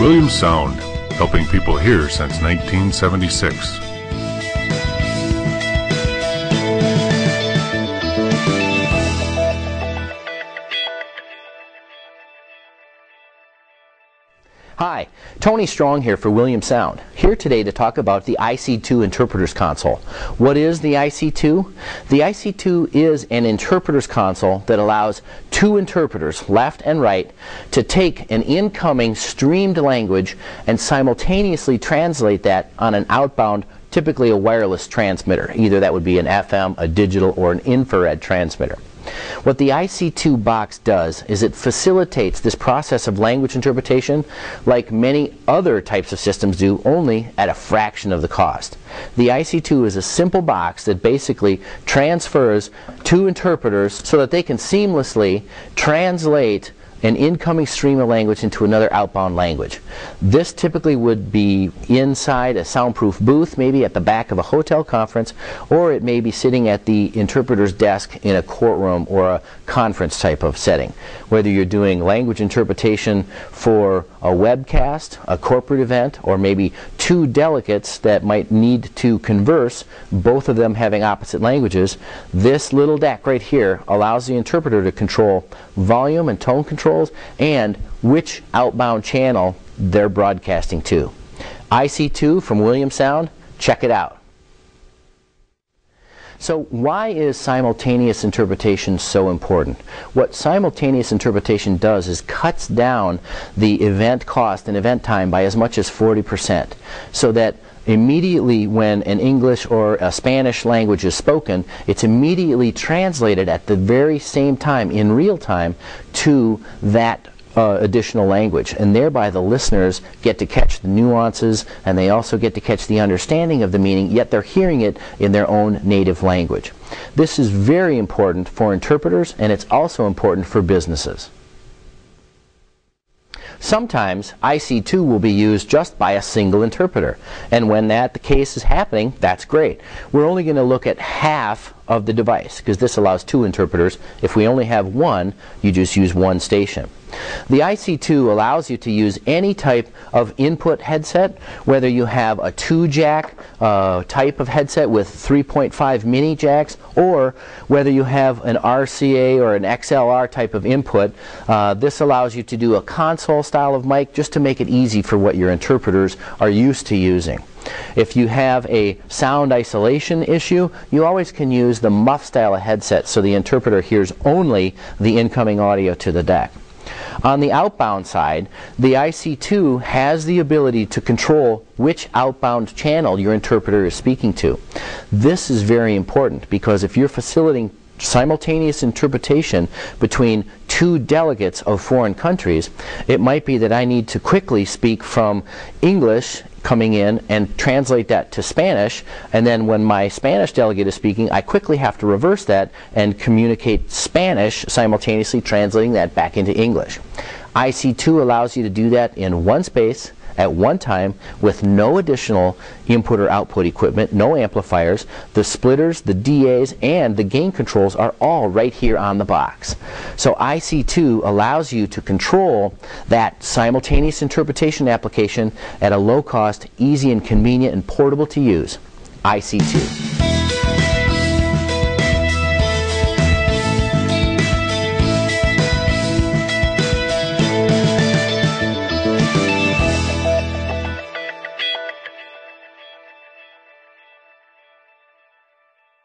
Williams Sound, helping people hear since 1976. Hi, Tony Strong here for Williams Sound, here today to talk about the IC2 Interpreter's Console. What is the IC2? The IC2 is an interpreter's console that allows two interpreters, left and right, to take an incoming streamed language and simultaneously translate that on an outbound, typically a wireless transmitter. Either that would be an FM, a digital, or an infrared transmitter. What the IC2 box does is it facilitates this process of language interpretation like many other types of systems do, only at a fraction of the cost. The IC2 is a simple box that basically transfers two interpreters so that they can seamlessly translate an incoming stream of language into another outbound language. This typically would be inside a soundproof booth, maybe at the back of a hotel conference, or it may be sitting at the interpreter's desk in a courtroom or a conference type of setting. Whether you're doing language interpretation for a webcast, a corporate event, or maybe two delegates that might need to converse, both of them having opposite languages, this little DAC right here allows the interpreter to control volume and tone controls and which outbound channel they're broadcasting to. IC2 from Williams Sound, check it out. So why is simultaneous interpretation so important? What simultaneous interpretation does is cuts down the event cost and event time by as much as 40%, so that immediately when an English or a Spanish language is spoken, it's immediately translated at the very same time, in real time, to that additional language, and thereby the listeners get to catch the nuances, and they also get to catch the understanding of the meaning, yet they're hearing it in their own native language. This is very important for interpreters, and it's also important for businesses. Sometimes IC2 will be used just by a single interpreter, and when the case is happening, that's great. We're only going to look at half of the device, because this allows two interpreters. If we only have one, you just use one station. The IC2 allows you to use any type of input headset, whether you have a 2-jack type of headset with 3.5 mini jacks, or whether you have an RCA or an XLR type of input. This allows you to do a console style of mic just to make it easy for what your interpreters are used to using. If you have a sound isolation issue, you always can use the muff style of headset so the interpreter hears only the incoming audio to the DAC. On the outbound side, the IC2 has the ability to control which outbound channel your interpreter is speaking to. This is very important because if you're facilitating simultaneous interpretation between two delegates of foreign countries, it might be that I need to quickly speak from English coming in and translate that to Spanish, and then when my Spanish delegate is speaking, I quickly have to reverse that and communicate Spanish, simultaneously translating that back into English. IC2 allows you to do that in one space at one time with no additional input or output equipment, no amplifiers. The splitters, the DAs, and the gain controls are all right here on the box. So IC2 allows you to control that simultaneous interpretation application at a low cost, easy and convenient and portable to use. IC2.